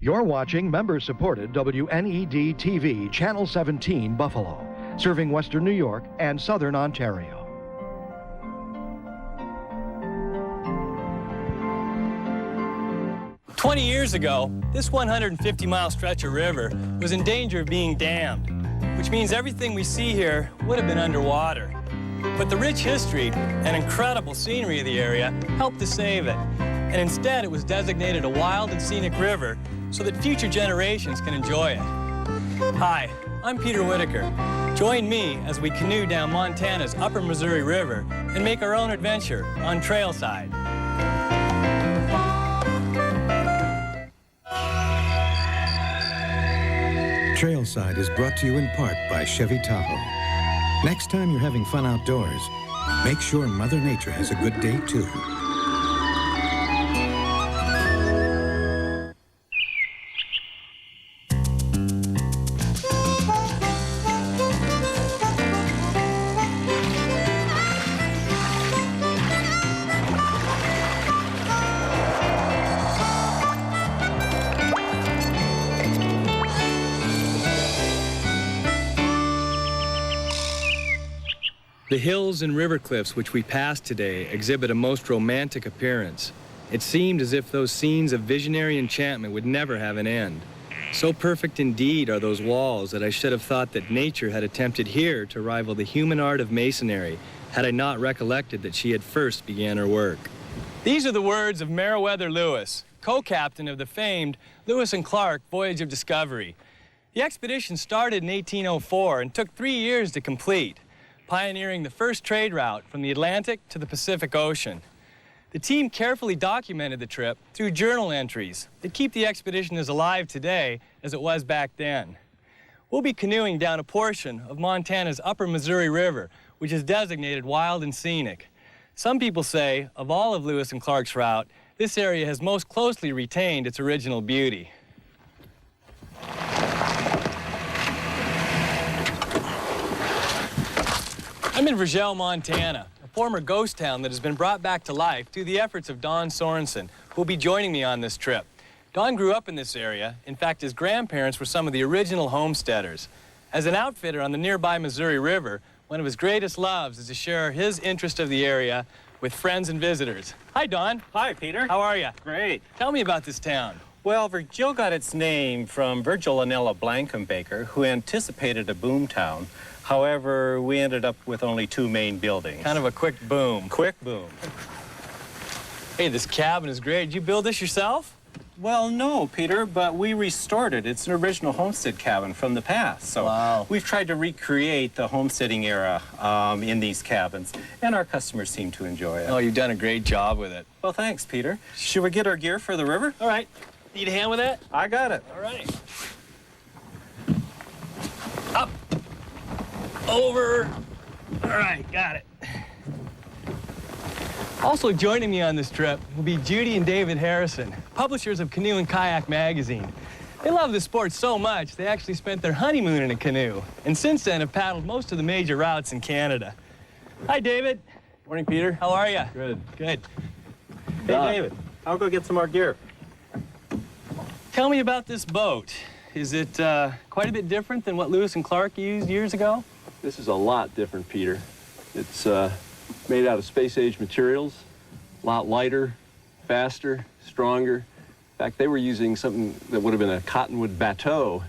You're watching member-supported WNED TV, Channel 17, Buffalo, serving Western New York and Southern Ontario. "20 years ago, this 150-mile stretch of river was in danger of being dammed, which means everything we see here would have been underwater. But the rich history and incredible scenery of the area helped to save it, and instead it was designated a wild and scenic river so that future generations can enjoy it. Hi, I'm Peter Whitaker. Join me as we canoe down Montana's Upper Missouri River and make our own adventure on Trailside. Trailside is brought to you in part by Chevy Tahoe. Next time you're having fun outdoors, make sure Mother Nature has a good day too. The hills and river cliffs which we passed today exhibit a most romantic appearance. It seemed as if those scenes of visionary enchantment would never have an end. So perfect indeed are those walls that I should have thought that nature had attempted here to rival the human art of masonry, had I not recollected that she had first began her work. These are the words of Meriwether Lewis, co-captain of the famed Lewis and Clark Voyage of Discovery. The expedition started in 1804 and took 3 years to complete, pioneering the first trade route from the Atlantic to the Pacific Ocean. The team carefully documented the trip through journal entries that keep the expedition as alive today as it was back then. We'll be canoeing down a portion of Montana's Upper Missouri River, which is designated wild and scenic. Some people say, of all of Lewis and Clark's route, this area has most closely retained its original beauty. I'm in Virgil, Montana, a former ghost town that has been brought back to life through the efforts of Don Sorensen, who will be joining me on this trip. Don grew up in this area. In fact, his grandparents were some of the original homesteaders. As an outfitter on the nearby Missouri River, one of his greatest loves is to share his interest of the area with friends and visitors. Hi, Don. Hi, Peter. How are you? Great. Tell me about this town. Well, Virgil got its name from Virgil and Ella Blankenbaker, who anticipated a boom town. However, we ended up with only 2 main buildings. Kind of a quick boom. Quick boom. Hey, this cabin is great. Did you build this yourself? Well, no, Peter, but we restored it. It's an original homestead cabin from the past. So wow. We've tried to recreate the homesteading era in these cabins, and our customers seem to enjoy it. Oh, you've done a great job with it. Well, thanks, Peter. Should we get our gear for the river? All right. Need a hand with that? I got it. All right. Up. Over. All right, got it. Also joining me on this trip will be Judy and David Harrison, publishers of Canoe and Kayak magazine. They love the sport so much, they actually spent their honeymoon in a canoe, and since then have paddled most of the major routes in Canada. Hi, David. Morning, Peter. How are you? Good. Good. Hey, David, I'll go get some more gear. Tell me about this boat. Is it quite a bit different than what Lewis and Clark used years ago? This is a lot different, Peter. It's made out of space-age materials, a lot lighter, faster, stronger. In fact, they were using something that would have been a cottonwood bateau.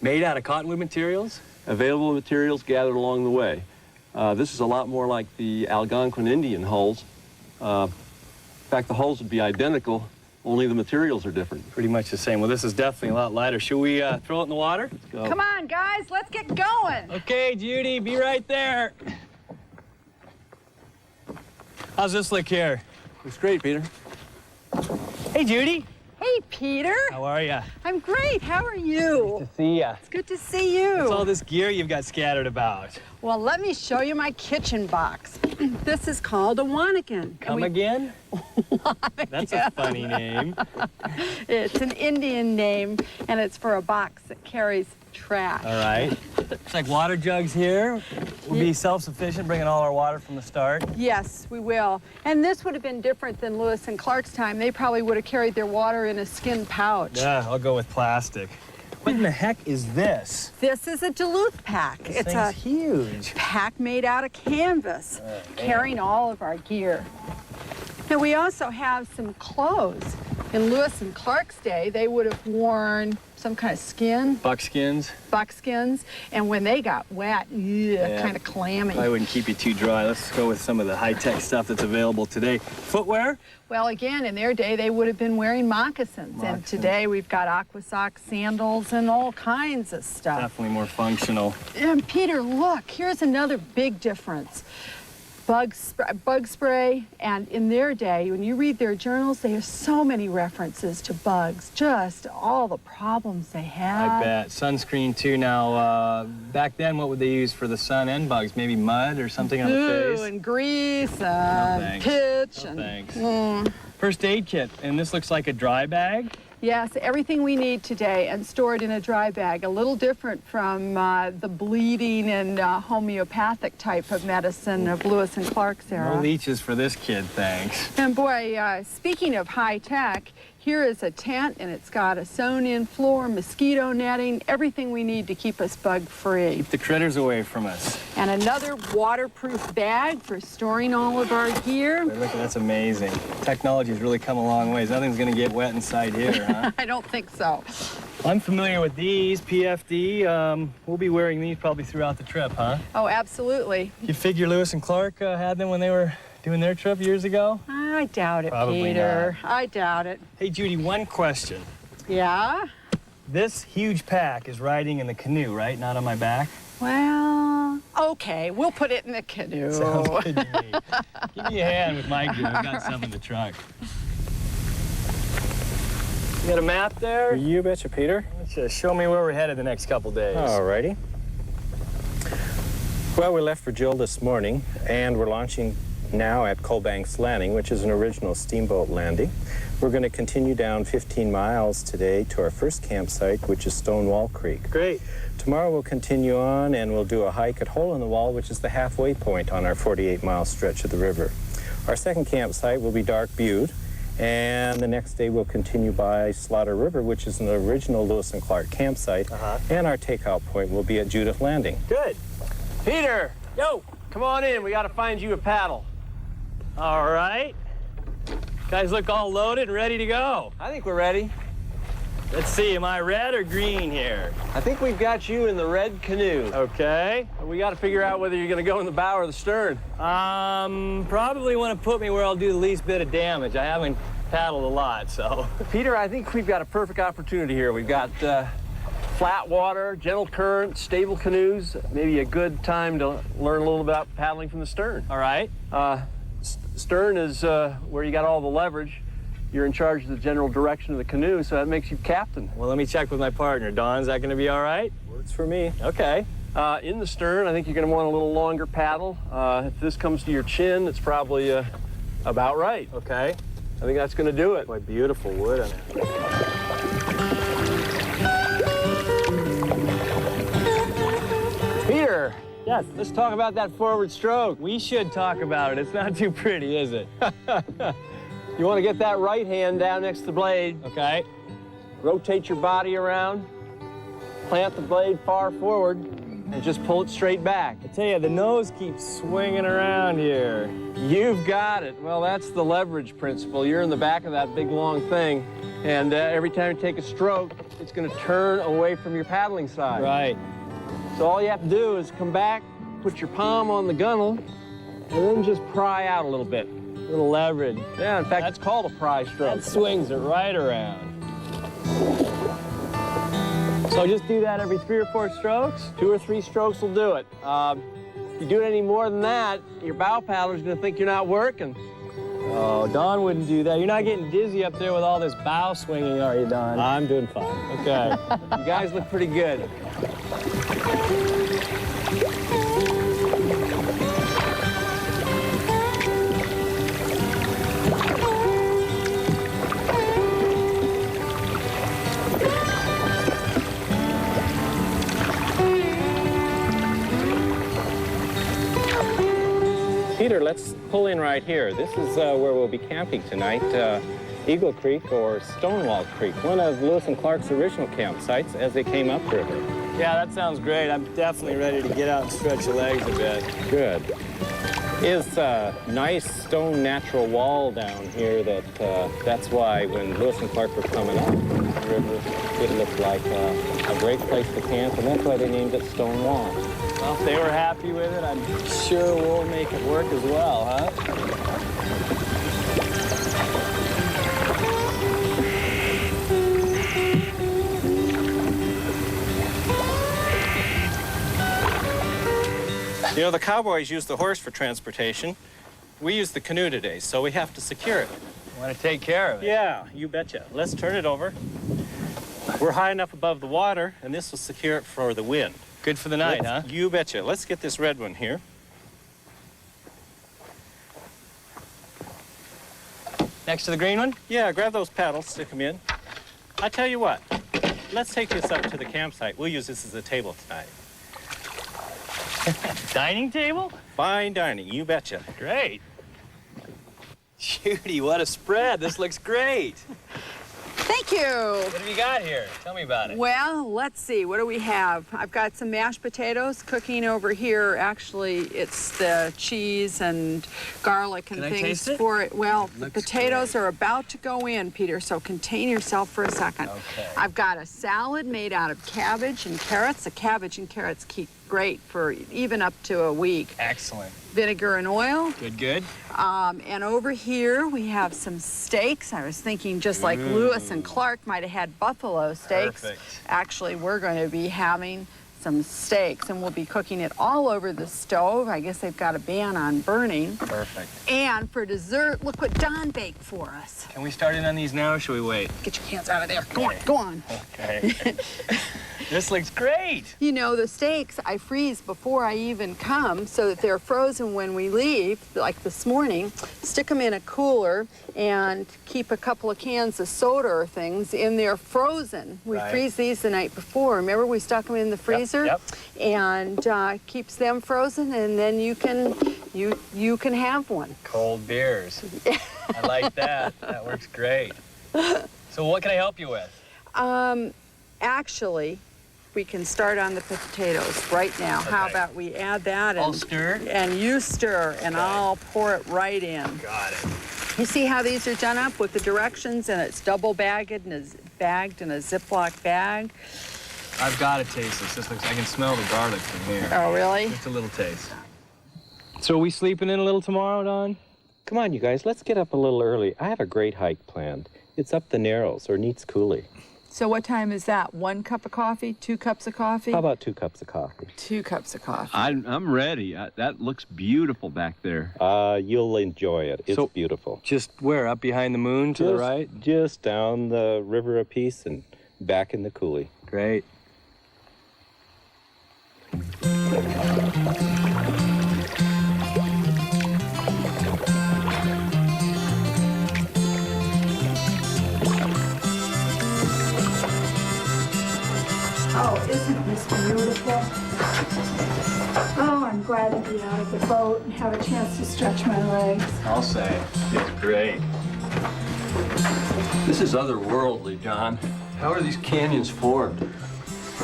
Made out of cottonwood materials? Available materials gathered along the way. This is a lot more like the Algonquin Indian hulls. In fact, the hulls would be identical, only the materials are different. Pretty much the same. Well, this is definitely a lot lighter. Should we throw it in the water? Let's go. Come on, guys, let's get going. Okay, Judy, be right there. How's this look here? Looks great, Peter. Hey, Judy. Hey, Peter. How are you? I'm great. How are you? Good to see ya. It's good to see you. What's all this gear you've got scattered about? Well, let me show you my kitchen box. This is called a wannikin. Come again? That's a funny name. It's an Indian name, and it's for a box that carries trash. All right. Looks like water jugs here. We'll be self-sufficient, bringing all our water from the start. Yes, we will. And this would have been different than Lewis and Clark's time. They probably would have carried their water in a skin pouch. Yeah, I'll go with plastic. What in the heck is this? This is a Duluth pack. It's a huge pack made out of canvas, carrying all of our gear. Now we also have some clothes. In Lewis and Clark's day, they would have worn some kind of skin. Buckskins. Buckskins. And when they got wet, kind of clammy. I wouldn't keep you too dry. Let's go with some of the high-tech stuff that's available today. Footwear? Well, again, in their day, they would have been wearing moccasins. And today, we've got aqua socks, sandals, and all kinds of stuff. Definitely more functional. And Peter, look, here's another big difference. Bug spray, and in their day, when you read their journals, they have so many references to bugs, just all the problems they had. I bet. Sunscreen, too. Now, back then, what would they use for the sun and bugs? Maybe mud or something on the face? And grease and pitch. Thanks. First aid kit, and this looks like a dry bag? Yes, everything we need today and stored in a dry bag. A little different from the bleeding and homeopathic type of medicine of Lewis and Clark's era. No leeches for this kid, thanks. And boy, speaking of high tech, here is a tent, and it's got a sewn-in floor, mosquito netting, everything we need to keep us bug-free. Keep the critters away from us. And another waterproof bag for storing all of our gear. Look, that's amazing. Technology's really come a long ways. Nothing's gonna get wet inside here, huh? I don't think so. I'm familiar with these, PFD. We'll be wearing these probably throughout the trip, huh? Oh, absolutely. You figure Lewis and Clark had them when they were doing their trip years ago? I doubt it, Probably Peter. not. I doubt it. Hey, Judy, one question. Yeah? This huge pack is riding in the canoe, right? Not on my back? Well, okay, we'll put it in the canoe. Sounds good to me. Give me a hand with my gear. I've got some in the truck. You got a map there? You betcha, Peter. Just show me where we're headed the next couple days. Alrighty. Well, we left for Jill this morning, and we're launching now at Colbank's Landing, which is an original steamboat landing. We're going to continue down 15 miles today to our first campsite, which is Stonewall Creek. Great. Tomorrow we'll continue on and we'll do a hike at Hole in the Wall, which is the halfway point on our 48-mile stretch of the river. Our second campsite will be Dark Butte, and the next day we'll continue by Slaughter River, which is an original Lewis and Clark campsite, and our takeout point will be at Judith Landing. Good. Peter! Yo! Come on in. We got to find you a paddle. All right. Guys look all loaded and ready to go. I think we're ready. Let's see, am I red or green here? I think we've got you in the red canoe. Okay. We got to figure out whether you're going to go in the bow or the stern. Probably want to put me where I'll do the least bit of damage. I haven't paddled a lot, so. Peter, I think we've got a perfect opportunity here. We've got flat water, gentle current, stable canoes. Maybe a good time to learn a little about paddling from the stern. All right. Stern is where you got all the leverage. You're in charge of the general direction of the canoe, so that makes you captain. Well, let me check with my partner. Don, is that going to be all right? Works for me. Okay. In the stern, I think you're going to want a little longer paddle. If this comes to your chin, it's probably about right. Okay. I think that's going to do it. Boy, beautiful wood on it. Peter! Yes. Let's talk about that forward stroke. We should talk about it. It's not too pretty, is it? You want to get that right hand down next to the blade. Okay. Rotate your body around. Plant the blade far forward and just pull it straight back. I tell you, the nose keeps swinging around here. You've got it. Well, that's the leverage principle. You're in the back of that big long thing, and every time you take a stroke, it's going to turn away from your paddling side. Right. So all you have to do is come back, put your palm on the gunnel, and then just pry out a little bit. A little leverage. Yeah, in fact, that's called a pry stroke. That swings it right around. So just do that every 3 or 4 strokes? 2 or 3 strokes will do it. If you do it any more than that, your bow paddler's going to think you're not working. Oh, Don wouldn't do that. You're not getting dizzy up there with all this bow swinging, are you, Don? I'm doing fine. Okay. You guys look pretty good. Peter, let's pull in right here. This is where we'll be camping tonight. Eagle Creek or Stonewall Creek, one of Lewis and Clark's original campsites as they came upriver. Yeah, that sounds great. I'm definitely ready to get out and stretch the legs a bit. Good. Is a nice stone natural wall down here that's why when Lewis and Clark were coming up the river, it looked like a great place to camp, and that's why they named it Stonewall. Well, if they were happy with it, I'm sure we'll make it work as well, huh? You know, the cowboys use the horse for transportation. We use the canoe today, so we have to secure it. Want to take care of it? Yeah, you betcha. Let's turn it over. We're high enough above the water, and this will secure it for the wind. Good for the night, huh? You betcha. Let's get this red one here. Next to the green one? Yeah, grab those paddles, stick them in. I tell you what, let's take this up to the campsite. We'll use this as a table tonight. Dining table? Fine dining, you betcha. Great. Judy, what a spread. This looks great. Thank you. What have you got here? Tell me about it. Well, let's see. What do we have? I've got some mashed potatoes cooking over here. Actually, it's the cheese and garlic and Can I things taste it? for it. Well, the Looks potatoes great. are about to go in, Peter, so contain yourself for a second. Okay. I've got a salad made out of cabbage and carrots. The cabbage and carrots keep great for even up to a week. Excellent. Vinegar and oil. Good, good. And over here we have some steaks. I was thinking just like Lewis and Clark might have had buffalo steaks. Perfect. Actually, we're going to be having some steaks, and we'll be cooking it all over the stove. I guess they've got a ban on burning. Perfect. And for dessert, look what Don baked for us. Can we start in on these now, or should we wait? Get your hands out of there. Go on, go on. Okay. This looks great. You know, the steaks I freeze before I even come so that they're frozen when we leave, like this morning. Stick them in a cooler and keep a couple of cans of soda or things in there frozen. We Right. freeze these the night before. Remember we stuck them in the freezer? Yep. And keeps them frozen, and then you can have one. Cold beers. I like that. That works great. So what can I help you with? Actually, we can start on the potatoes right now. How Okay. about we add that I'll and stir. and you stir, and Okay. I'll pour it right in. Got it. You see how these are done up with the directions, and it's double bagged in a Ziploc bag? I've got to taste this. This looks, I can smell the garlic from here. Oh, really? Just a little taste. So are we sleeping in a little tomorrow, Don? Come on, you guys, let's get up a little early. I have a great hike planned. It's up the Narrows or Neats Coulee. So what time is that? 1 cup of coffee? 2 cups of coffee? How about 2 cups of coffee? 2 cups of coffee. I'm ready. That looks beautiful back there. You'll enjoy it. It's So- beautiful. Just where? Up behind the moon to the right? Just down the river a piece and back in the coulee. Great. Oh, isn't this beautiful? Oh, I'm glad to be out of the boat and have a chance to stretch my legs. I'll say. It's great. This is otherworldly, John. How are these canyons formed?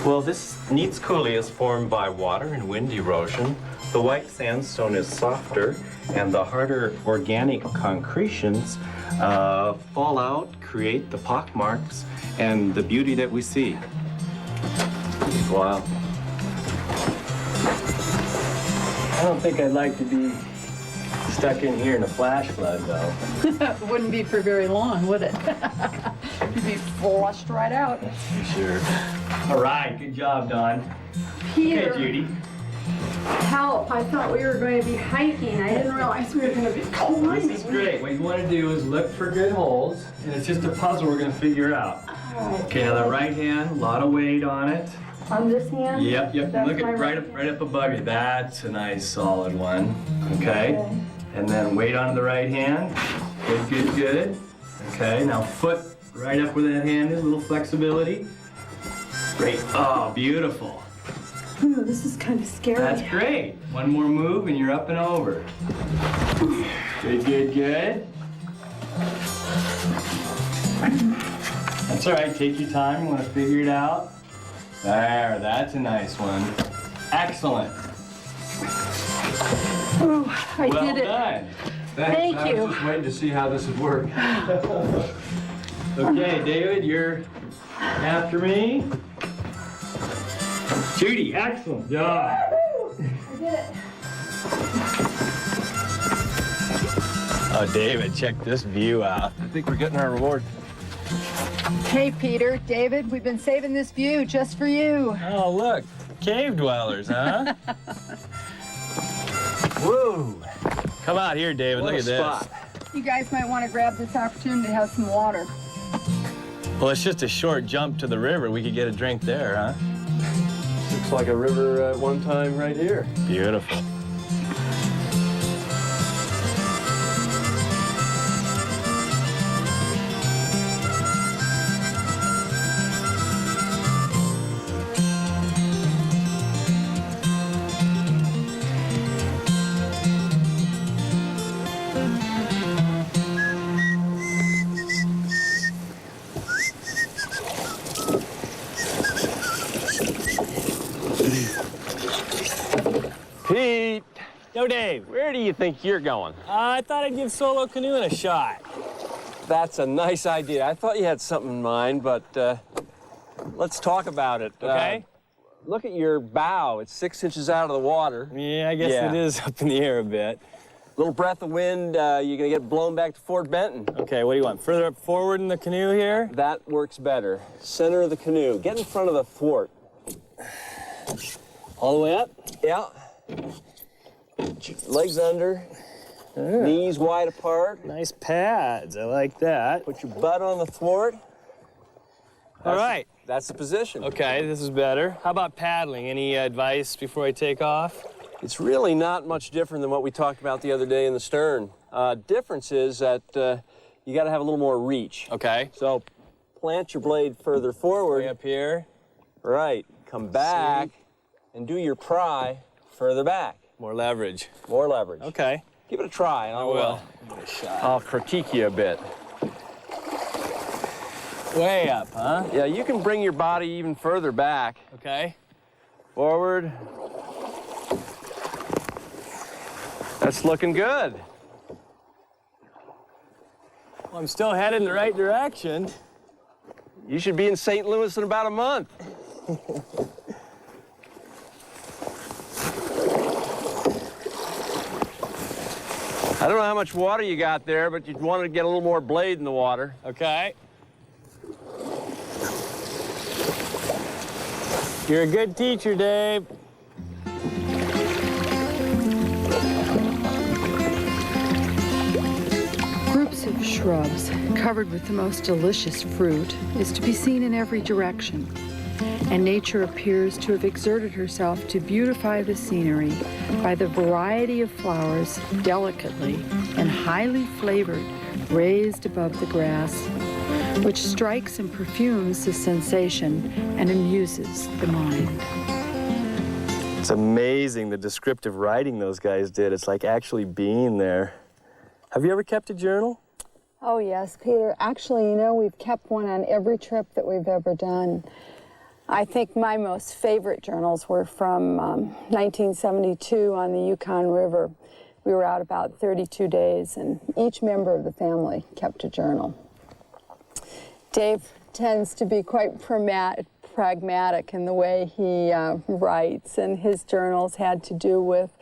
Well, this Neats Coulee is formed by water and wind erosion. The white sandstone is softer, and the harder organic concretions fall out, create the pock marks, and the beauty that we see. Wow. I don't think I'd like to be stuck in here in a flash flood, though. It wouldn't be for very long, would it? You'd be flushed right out. For sure. All right, good job, Don. Peter, Okay, Judy. help. I thought we were going to be hiking. I didn't realize we were going to be climbing. This is great. What you want to do is look for good holes, and it's just a puzzle we're going to figure out. Okay, now the right hand, a lot of weight on it. On this hand? Yep. That's Look my at right up above you. That's a nice solid one. Okay. And then weight on the right hand. Good. Okay, now foot right up where that hand is, a little flexibility. Great. Oh, beautiful. Ooh, this is kind of scary. That's great. One more move and you're up and over. Good, good, good. That's all right, take your time. You want to figure it out? There, that's a nice one. Excellent. Ooh, I Well did it. done. Thank I you. was just waiting to see how this would work. Okay, David, you're after me. Judy, excellent job. I did it. Oh, David, check this view out. I think we're getting our reward. Hey, Peter, David, we've been saving this view just for you. Oh, look, cave dwellers, huh? Whoa. Come out here, David, look at this. You guys might want to grab this opportunity to have some water. Well, it's just a short jump to the river. We could get a drink there, huh? Looks like a river at one time right here. Beautiful. Pete, Yo, Dave. where do you think you're going? I thought I'd give solo canoeing a shot. That's a nice idea. I thought you had something in mind, but let's talk about it. Okay. Look at your bow. It's 6 inches out of the water. Yeah, I guess Yeah. it is up in the air a bit. Little breath of wind, you're gonna get blown back to Fort Benton. Okay, what do you want? Further up forward in the canoe here? That works better. Center of the canoe. Get in front of the fort. All the way up? Yeah. Legs under, knees wide apart. Nice pads. I like that. Put your butt on the thwart. All right. That's the position. Okay, this is better. How about paddling? Any advice before I take off? It's really not much different than what we talked about the other day in the stern. Difference is that you got to have a little more reach. Okay. So plant your blade further forward. Way up here. Right. Come back and do your pry further back. More leverage. More leverage. Okay. Give it a try. And I will. Give it a shot. I'll critique you a bit. Way up, huh? Yeah, you can bring your body even further back. Okay. Forward. That's looking good. Well, I'm still headed in the right direction. You should be in St. Louis in about a month. I don't know how much water you got there, but you'd want to get a little more blade in the water. Okay. You're a good teacher, Dave. Groups of shrubs covered with the most delicious fruit is to be seen in every direction, and nature appears to have exerted herself to beautify the scenery by the variety of flowers delicately and highly flavored raised above the grass, which strikes and perfumes the sensation and amuses the mind. It's amazing the descriptive writing those guys did. It's like actually being there. Have you ever kept a journal? Oh yes, Peter. Actually, you know, we've kept one on every trip that we've ever done. I think my most favorite journals were from 1972 on the Yukon River. We were out about 32 days, and each member of the family kept a journal. Dave tends to be quite pragmatic in the way he writes, and his journals had to do with,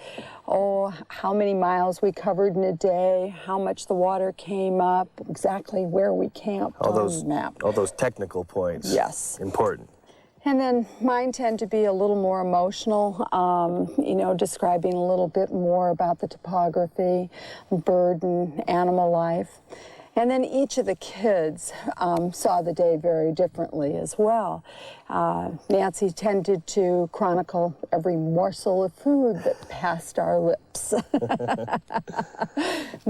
how many miles we covered in a day, how much the water came up, exactly where we camped on the map. All those technical points. Yes. Important. And then mine tend to be a little more emotional, you know, describing a little bit more about the topography, bird and animal life. And then each of the kids saw the day very differently as well. Nancy tended to chronicle every morsel of food that passed our lips.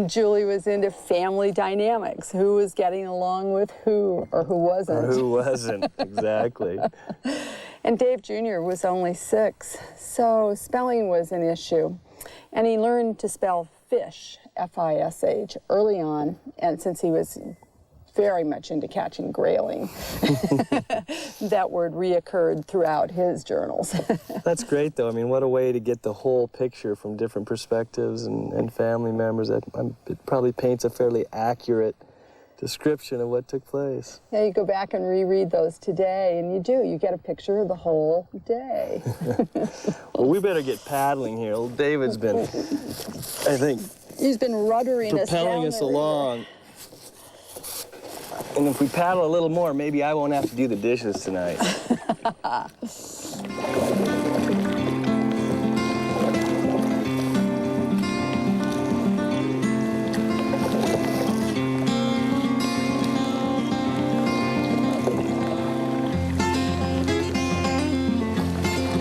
Julie was into family dynamics, who was getting along with who or who wasn't. Or who wasn't, exactly. And Dave Jr. was only 6, so spelling was an issue. And he learned to spell fish, F-I-S-H, early on, and since he was very much into catching grayling, that word reoccurred throughout his journals. That's great, though. I mean, what a way to get the whole picture from different perspectives and family members. It probably paints a fairly accurate description of what took place. Yeah, you go back and reread those today, and you do. You get a picture of the whole day. Well, we better get paddling here. Old David's been, I think, he's been ruddering propelling us along. And if we paddle a little more, maybe I won't have to do the dishes tonight.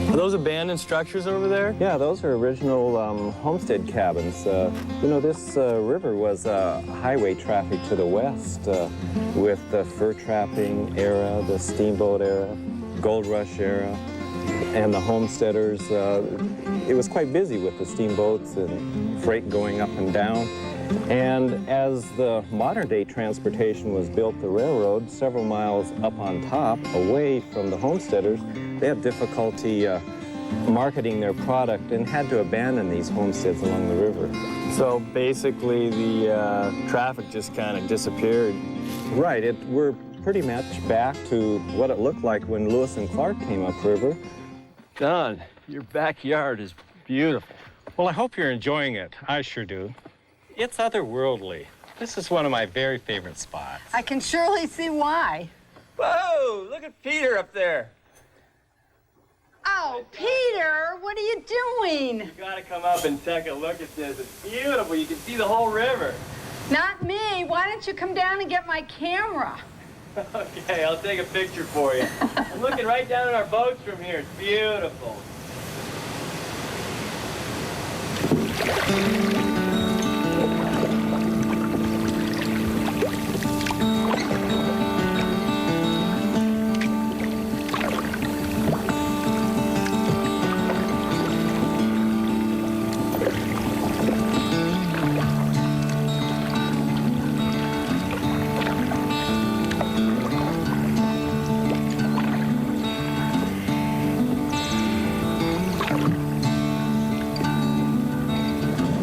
Are those abandoned structures over there? Yeah, those are original homestead cabins. You know, this river was highway traffic to the west with the fur trapping era, the steamboat era, gold rush era, and the homesteaders. It was quite busy with the steamboats and freight going up and down. And as the modern day transportation was built, the railroad, several miles up on top, away from the homesteaders, they had difficulty marketing their product and had to abandon these homesteads along the river. So basically the traffic just kind of disappeared. Right, we're pretty much back to what it looked like when Lewis and Clark came upriver. Don, your backyard is beautiful. Well, I hope you're enjoying it. I sure do. It's otherworldly. This is one of my very favorite spots. I can surely see why. Whoa, look at Peter up there. Oh, Peter, what are you doing? You gotta come up and take a look at this. It's beautiful. You can see the whole river. Not me. Why don't you come down and get my camera? Okay, I'll take a picture for you. I'm looking right down at our boats from here. It's beautiful.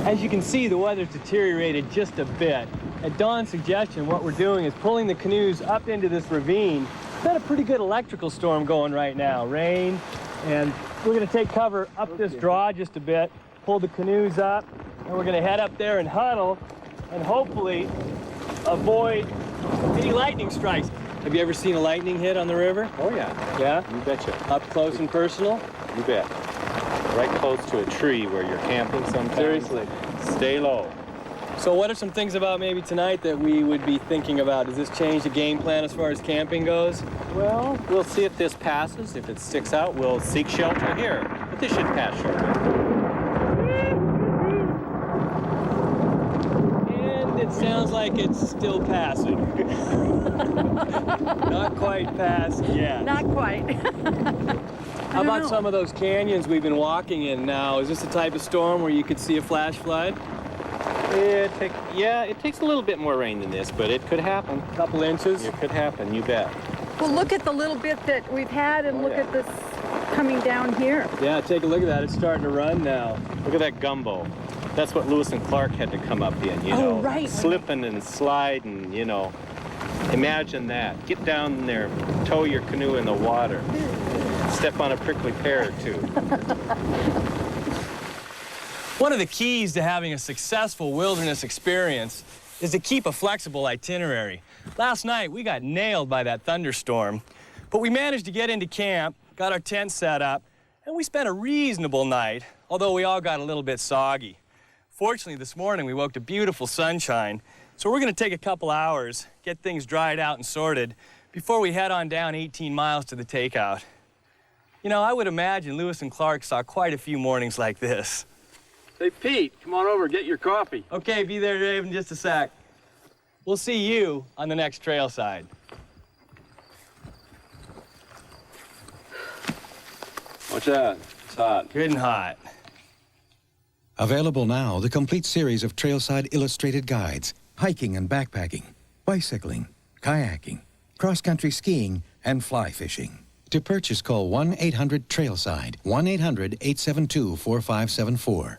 As you can see, the weather's deteriorated just a bit. At Don's suggestion, what we're doing is pulling the canoes up into this ravine. We've got a pretty good electrical storm going right now, rain, and we're gonna take cover up this draw just a bit, pull the canoes up, and we're gonna head up there and huddle, and hopefully avoid any lightning strikes. Have you ever seen a lightning hit on the river? Oh, yeah. Yeah? You betcha. Up close and personal? You bet. Right close to a tree where you're camping sometimes. Seriously. Stay low. So what are some things about maybe tonight that we would be thinking about? Does this change the game plan as far as camping goes? Well, we'll see if this passes. If it sticks out, we'll seek shelter here. But this should pass shortly. And it sounds like it's still passing. Not quite passed yet. Not quite. How about some of those canyons we've been walking in now? Is this the type of storm where you could see a flash flood? Yeah, it takes a little bit more rain than this, but it could happen. A couple inches? It could happen, you bet. Well, look at the little bit that we've had, and look at this coming down here. Yeah, take a look at that. It's starting to run now. Look at that gumbo. That's what Lewis and Clark had to come up in, you know. Right. Slipping and sliding, you know. Imagine that. Get down there, tow your canoe in the water. Step on a prickly pear or two. One of the keys to having a successful wilderness experience is to keep a flexible itinerary. Last night, we got nailed by that thunderstorm, but we managed to get into camp, got our tent set up, and we spent a reasonable night, although we all got a little bit soggy. Fortunately, this morning, we woke to beautiful sunshine, So we're going to take a couple hours, get things dried out and sorted before we head on down 18 miles to the takeout. You know, I would imagine Lewis and Clark saw quite a few mornings like this. Hey, Pete, come on over, get your coffee. Okay, be there, Dave, in just a sec. We'll see you on the next Trailside. Watch that. It's hot. Good and hot. Available now, the complete series of Trailside illustrated guides, hiking and backpacking, bicycling, kayaking, cross-country skiing, and fly fishing. To purchase, call 1-800-TRAILSIDE, 1-800-872-4574.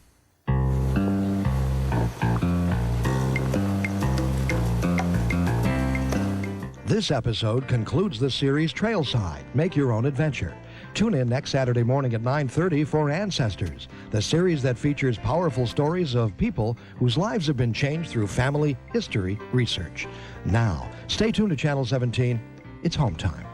This episode concludes the series Trailside, Make Your Own Adventure. Tune in next Saturday morning at 9:30 for Ancestors, the series that features powerful stories of people whose lives have been changed through family, history, research. Now, stay tuned to Channel 17. It's home time.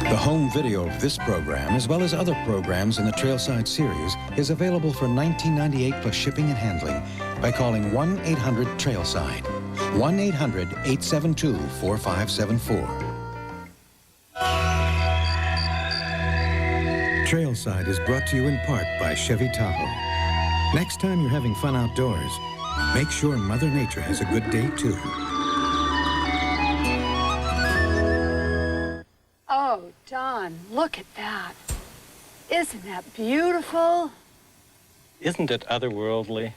The home video of this program, as well as other programs in the Trailside series, is available for $19.98 plus shipping and handling by calling 1-800-TRAILSIDE, 1-800-872-4574. Trailside is brought to you in part by Chevy Tahoe. Next time you're having fun outdoors, make sure Mother Nature has a good day, too. Oh, Don, look at that. Isn't that beautiful? Isn't it otherworldly?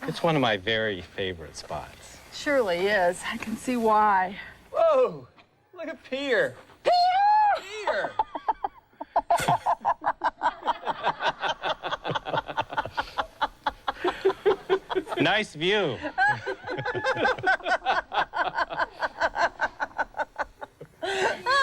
It's one of my very favorite spots. Surely is. I can see why. Whoa! Look at Peter. Peter! Nice view.